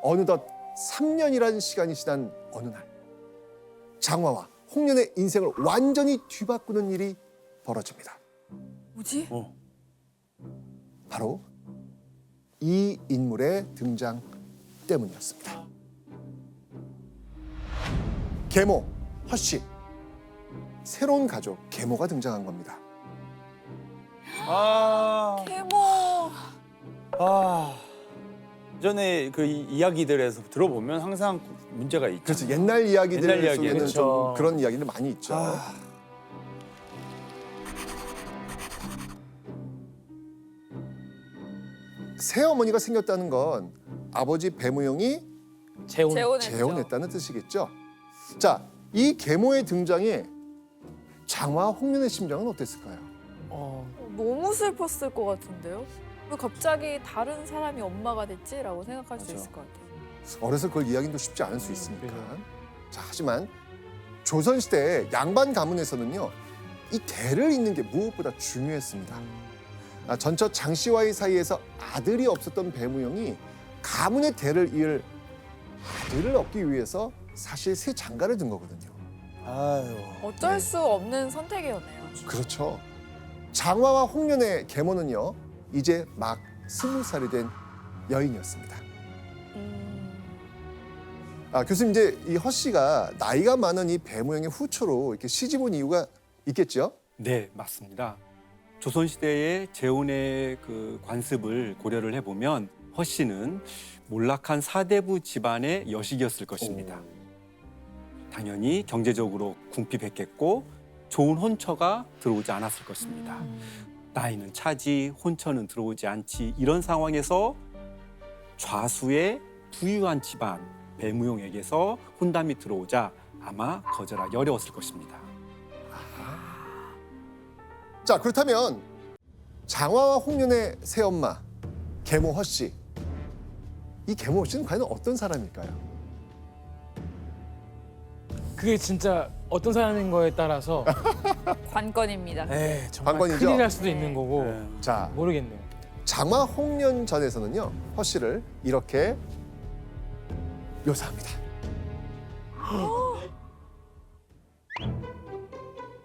어느덧 3년이라는 시간이 지난 어느 날 장화와 홍련의 인생을 완전히 뒤바꾸는 일이 벌어집니다. 뭐지? 바로 이 인물의 등장 때문이었습니다. 계모, 허씨. 새로운 가족, 계모가 등장한 겁니다. 계모. 전에 그 이야기들에서 들어보면 항상 문제가 있죠. 그렇죠. 옛날 이야기들 옛날 이야기, 속에는 그렇죠. 좀 그런 이야기들 많이 있죠. 새어머니가 생겼다는 건 아버지 배무용이 재혼했죠. 재혼했다는 뜻이겠죠. 자, 이 계모의 등장에 장화 홍련의 심정은 어땠을까요? 너무 슬펐을 것 같은데요? 왜 갑자기 다른 사람이 엄마가 됐지라고 생각할 수 있을 것 같아요. 어려서 그걸 이야기도 쉽지 않을 수 있으니까. 자, 하지만 조선시대 양반 가문에서는요, 이 대를 잇는 게 무엇보다 중요했습니다. 전처 장 씨와의 사이에서 아들이 없었던 배무용이 가문의 대를 이을 아들을 얻기 위해서 사실 새 장가를 든 거거든요. 아유. 어쩔 수 없는 선택이었네요. 그렇죠. 장화와 홍련의 계모는요, 이제 막 20살이 된 여인이었습니다. 교수님, 이제 이 허 씨가 나이가 많은 이 배무용의 후초로 이렇게 시집 온 이유가 있겠죠? 네, 맞습니다. 조선시대의 재혼의 그 관습을 고려를 해보면 허 씨는 몰락한 사대부 집안의 여식이었을 것입니다. 당연히 경제적으로 궁핍했겠고 좋은 혼처가 들어오지 않았을 것입니다. 나이는 차지, 혼처는 들어오지 않지. 이런 상황에서 좌수의 부유한 집안 배무용에게서 혼담이 들어오자 아마 거절하기 어려웠을 것입니다. 자, 그렇다면 장화와 홍련의 새엄마 계모 허 씨, 이 계모 허 씨는 과연 어떤 사람일까요? 그게 진짜 어떤 사람인 거에 따라서 관건입니다. 정말 관건이죠? 큰일 날 수도 있는 거고 자, 모르겠네요. 장화 홍련 전에서는요, 허 씨를 이렇게 묘사합니다.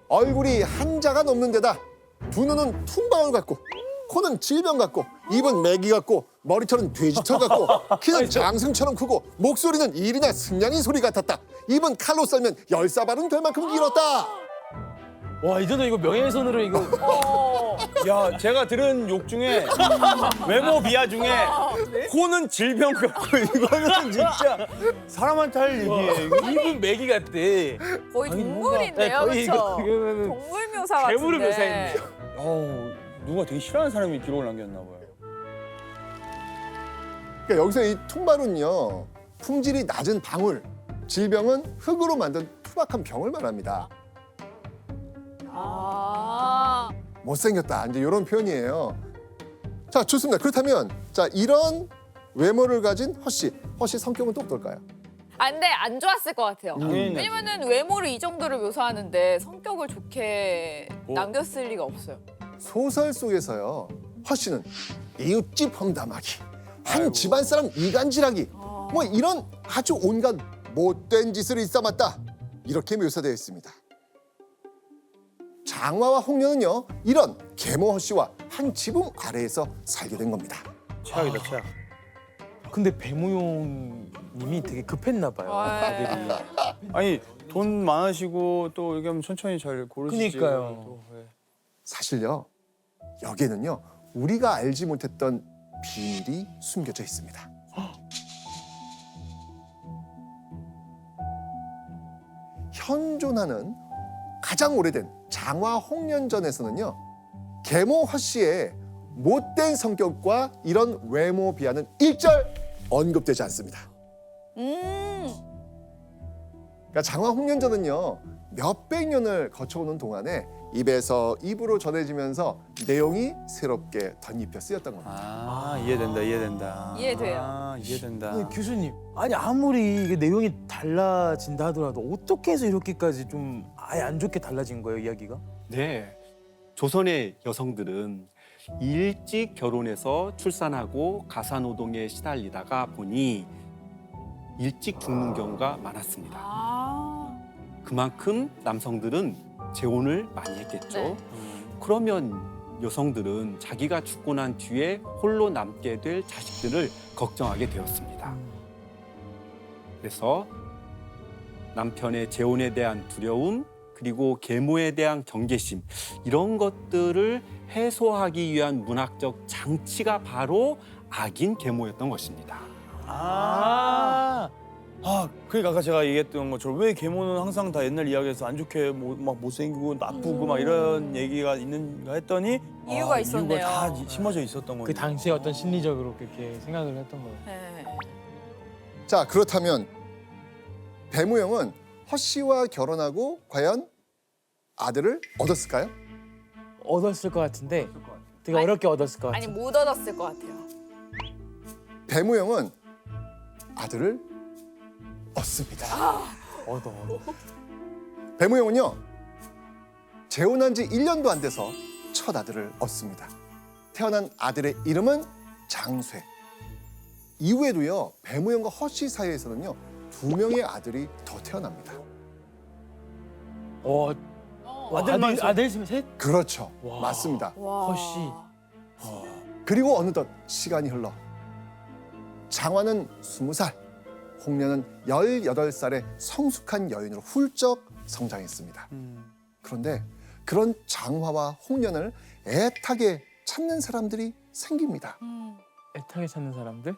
얼굴이 한자가 넘는 데다 두 눈은 퉁방울 같고 코는 질병 같고 입은 메기 같고 머리털은 돼지털 같고 키는 장승처럼 크고 목소리는 일이나 승냥이 소리 같았다. 입은 칼로 썰면 10사발은 될 만큼 길었다. 와 이전에 이거 명예훼손으로 이거 야, 제가 들은 욕 중에 외모 비하 중에 코는 질병 같고 이거는 진짜 사람한테 할 얘기예요. 입은 메기 같대. 거의 아니, 동물인데요, 거의 그렇죠? 이거는 동물 묘사 같은데. 괴물을 묘사했네. 누가 되게 싫어하는 사람이 기록을 남겼나 봐요. 그러니까 여기서 이 퉁발은요, 품질이 낮은 방울, 질병은 흙으로 만든 투박한 병을 말합니다. 못생겼다, 이제 이런 표현이에요. 자, 좋습니다. 그렇다면 자, 이런 외모를 가진 허 씨 성격은 또 어떨까요? 근데 안 좋았을 것 같아요. 당연히 왜냐면은 외모를 이 정도로 묘사하는데 성격을 좋게 뭐. 남겼을 리가 없어요. 소설 속에서요, 허 씨는 이웃집 험담하기, 한 집안 사람 이간질하기, 뭐 이런 아주 온갖 못된 짓을 일삼았다, 이렇게 묘사되어 있습니다. 장화와 홍련은요, 이런 계모 허 씨와 한 지붕 아래에서 살게 된 겁니다. 최악이다, 최악. 근데 배무용님이 되게 급했나 봐요. 아들이. 아니, 돈 많으시고 또 이렇게 하면 천천히 잘 고르시지. 그러니까요. 또, 예. 사실요, 여기에는요, 우리가 알지 못했던 비밀이 숨겨져 있습니다. 현존하는 가장 오래된 장화 홍련전에서는요, 계모 허 씨의 못된 성격과 이런 외모 비하는 일절 언급되지 않습니다. 그러니까 장화 홍련전은요, 몇백 년을 거쳐오는 동안에 입에서 입으로 전해지면서 내용이 새롭게 덧입혀 쓰였던 겁니다. 이해된다, 이해된다. 이해돼요. 이해된다. 아니, 교수님, 아니 아무리 이게 내용이 달라진다 하더라도 어떻게 해서 이렇게까지 좀 아예 안 좋게 달라진 거예요, 이야기가? 네, 조선의 여성들은 일찍 결혼해서 출산하고 가사노동에 시달리다가 보니 일찍 죽는 경우가 많았습니다. 아. 그만큼 남성들은 재혼을 많이 했겠죠. 네. 그러면 여성들은 자기가 죽고 난 뒤에 홀로 남게 될 자식들을 걱정하게 되었습니다. 그래서 남편의 재혼에 대한 두려움, 그리고 계모에 대한 경계심, 이런 것들을 해소하기 위한 문학적 장치가 바로 악인 계모였던 것입니다. 그러니까 아까 제가 얘기했던 것처럼 왜 계모는 항상 다 옛날 이야기에서 안 좋게 막 못생기고 나쁘고 막 이런 얘기가 있는가 했더니 이유가 있었네요. 이유가 다 심어져 있었던 거예요. 그 당시에 어떤 심리적으로 그렇게 생각을 했던 거예요. 네. 자, 그렇다면 배무영은 허 씨와 결혼하고 과연 아들을 얻었을까요? 얻었을 것 같은데 되게 아니, 어렵게 얻었을 것 아니 같아요. 못 얻었을 것 같아요. 배무영은 아들을 얻습니다. 얻어. 배무영은요, 재혼한 지 1년도 안 돼서 첫 아들을 얻습니다. 태어난 아들의 이름은 장쇠. 이후에도요, 배무영과 허 씨 사이에서는요, 2명의 아들이 더 태어납니다. 아들 있으면 셋? 그렇죠. 와. 맞습니다. 와. 허 씨. 그리고 어느덧 시간이 흘러 장화는 20살, 홍련은 18살의 성숙한 여인으로 훌쩍 성장했습니다. 그런데 그런 장화와 홍련을 애타게 찾는 사람들이 생깁니다. 애타게 찾는 사람들?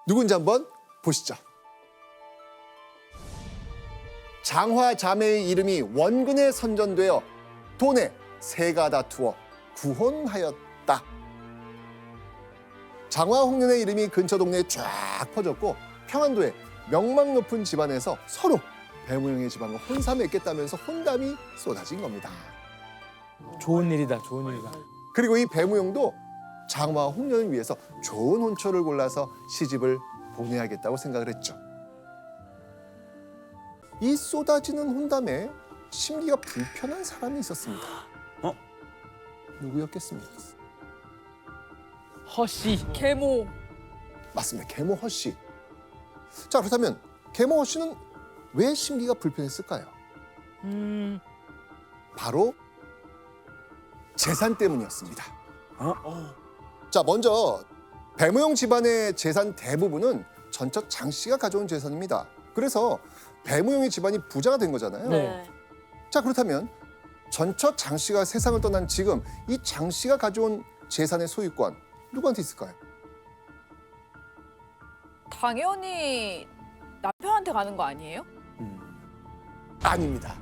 누군지 한번 보시죠. 장화 자매의 이름이 원군에 선전되어 돈에 새가 다투어 구혼하였다. 장화 홍련의 이름이 근처 동네에 쫙 퍼졌고 평안도에 명망 높은 집안에서 서로 배무영의 집안과 혼삼에 있겠다면서 혼담이 쏟아진 겁니다. 좋은 일이다. 좋은 일이다. 그리고 이 배무영도 장화와 홍련을 위해서 좋은 혼처를 골라서 시집을 보내야겠다고 생각을 했죠. 이 쏟아지는 혼담에 심기가 불편한 사람이 있었습니다. 누구였겠습니까? 허 씨. 계모. 맞습니다. 계모 허 씨. 자, 그렇다면 계모 허 씨는 왜 심기가 불편했을까요? 바로 재산 때문이었습니다. 자, 먼저 배무영 집안의 재산 대부분은 전처 장 씨가 가져온 재산입니다. 그래서 배무영의 집안이 부자가 된 거잖아요. 네. 자, 그렇다면 전처 장 씨가 세상을 떠난 지금 이 장 씨가 가져온 재산의 소유권 누구한테 있을까요? 당연히 남편한테 가는 거 아니에요? 아닙니다.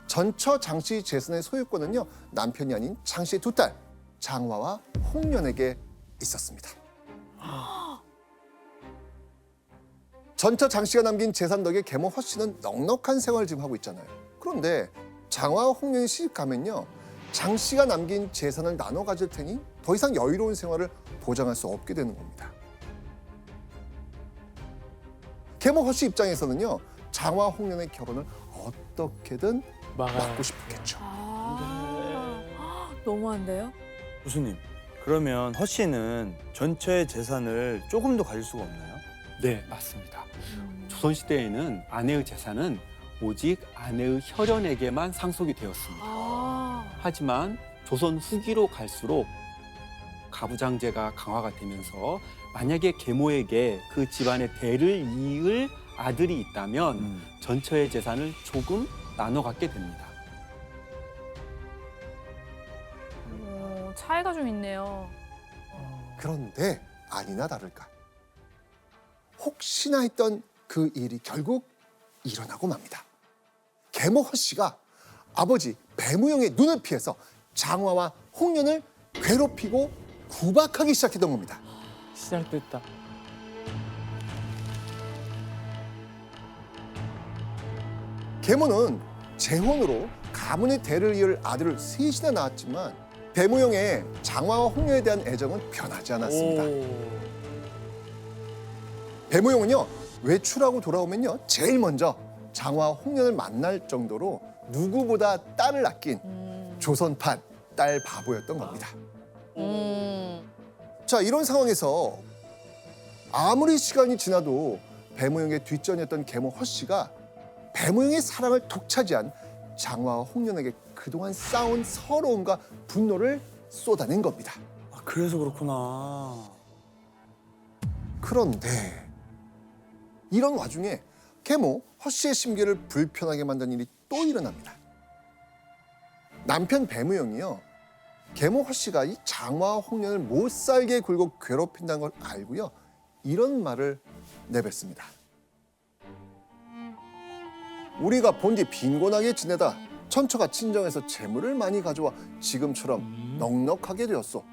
전처 장 씨 재산의 소유권은요, 남편이 아닌 장 씨의 두 딸 장화와 홍련에게 있었습니다. 전처 장 씨가 남긴 재산 덕에 계모 허 씨는 넉넉한 생활을 지금 하고 있잖아요. 그런데 장화와 홍련이 시집 가면요, 장 씨가 남긴 재산을 나눠 가질 테니 더 이상 여유로운 생활을 보장할 수 없게 되는 겁니다. 계모 허 씨 입장에서는요, 장화 홍련의 결혼을 어떻게든 막고 싶었겠죠. 너무한데요? 교수님, 그러면 허 씨는 전처의 재산을 조금 더 가질 수가 없나요? 네, 맞습니다. 조선시대에는 아내의 재산은 오직 아내의 혈연에게만 상속이 되었습니다. 하지만 조선 후기로 갈수록 가부장제가 강화가 되면서 만약에 계모에게 그 집안의 대를 이을 아들이 있다면 전처의 재산을 조금 나눠 갖게 됩니다. 차이가 좀 있네요. 그런데 아니나 다를까, 혹시나 했던 그 일이 결국 일어나고 맙니다. 계모 허 씨가 아버지 배무영의 눈을 피해서 장화와 홍련을 괴롭히고 구박하기 시작했던 겁니다. 시작됐다. 계모는 재혼으로 가문의 대를 이을 아들을 셋이나 낳았지만 배무영의 장화와 홍련에 대한 애정은 변하지 않았습니다. 배무영은요, 외출하고 돌아오면요, 제일 먼저 장화와 홍련을 만날 정도로 누구보다 딸을 아낀 조선판 딸 바보였던 겁니다. 자, 이런 상황에서 아무리 시간이 지나도 배무영의 뒷전이었던 계모 허씨가 배무영의 사랑을 독차지한 장화와 홍련에게 그동안 쌓아온 서러움과 분노를 쏟아낸 겁니다. 아, 그래서 그렇구나. 그런데 이런 와중에 계모 허씨의 심기를 불편하게 만든 일이 또 일어납니다. 남편 배무영이요, 계모 허씨가 이 장화와 홍련을 못 살게 굴고 괴롭힌다는 걸 알고요, 이런 말을 내뱉습니다. 우리가 본디 빈곤하게 지내다 천처가 친정에서 재물을 많이 가져와 지금처럼 넉넉하게 되었소.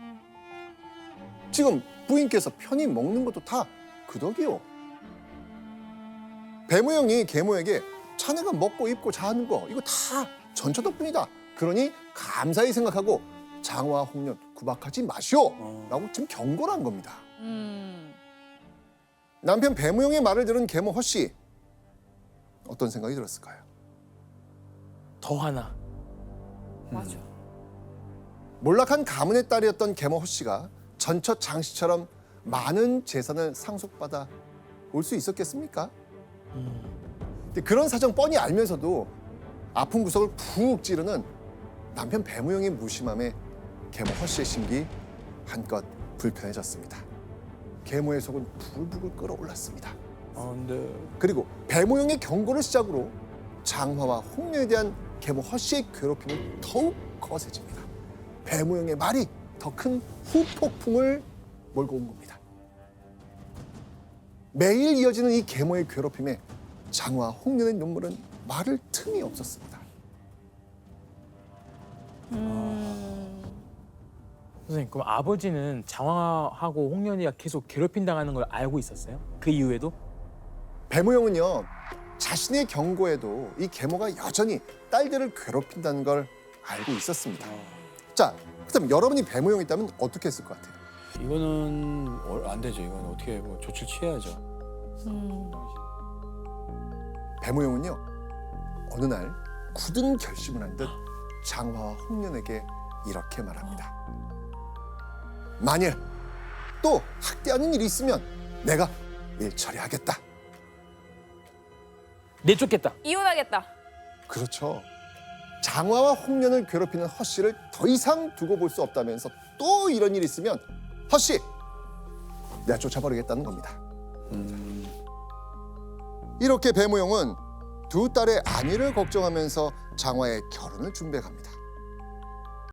지금 부인께서 편히 먹는 것도 다 그 덕이요. 배무영이 계모에게 자네가 먹고 입고 자는 거 이거 다 전처 덕분이다. 그러니 감사히 생각하고 장화와 홍련 구박하지 마시오. 라고 지금 경고를 한 겁니다. 남편 배무영의 말을 들은 계모 허씨, 어떤 생각이 들었을까요? 더 화나. 맞아. 몰락한 가문의 딸이었던 계모 허씨가 전처 장씨처럼 많은 재산을 상속받아 올 수 있었겠습니까? 근데 그런 사정 뻔히 알면서도 아픈 구석을 푹 찌르는 남편 배무영의 무심함에 계모 허씨의 심기 한껏 불편해졌습니다. 계모의 속은 부글부글 끓어올랐습니다. 아, 근데 그리고 배무영의 경고를 시작으로 장화와 홍련에 대한 계모 허씨의 괴롭힘은 더욱 거세집니다. 배무영의 말이 더 큰 후폭풍을 몰고 온 겁니다. 매일 이어지는 이 계모의 괴롭힘에 장화와 홍련의 눈물은 말을 틈이 없었습니다. 선생님, 그럼 아버지는 장화하고 홍련이가 계속 괴롭힌당하는 걸 알고 있었어요? 그 이후에도? 배무영은요, 자신의 경고에도 이 계모가 여전히 딸들을 괴롭힌다는 걸 알고 있었습니다. 자, 그렇다면 여러분이 배무영이 있다면 어떻게 했을 것 같아요? 이거는 안 되죠. 이건 어떻게 뭐 조치를 취해야죠. 배무영은요, 어느 날 굳은 결심을 한 듯 장화와 홍련에게 이렇게 말합니다. 만일 또 학대하는 일이 있으면 내가 일 처리하겠다. 내쫓겠다. 이혼하겠다. 그렇죠. 장화와 홍련을 괴롭히는 허씨를 더 이상 두고 볼 수 없다면서 또 이런 일이 있으면 허씨, 내가 쫓아버리겠다는 겁니다. 이렇게 배무영은 두 딸의 안위를 걱정하면서 장화의 결혼을 준비해 갑니다.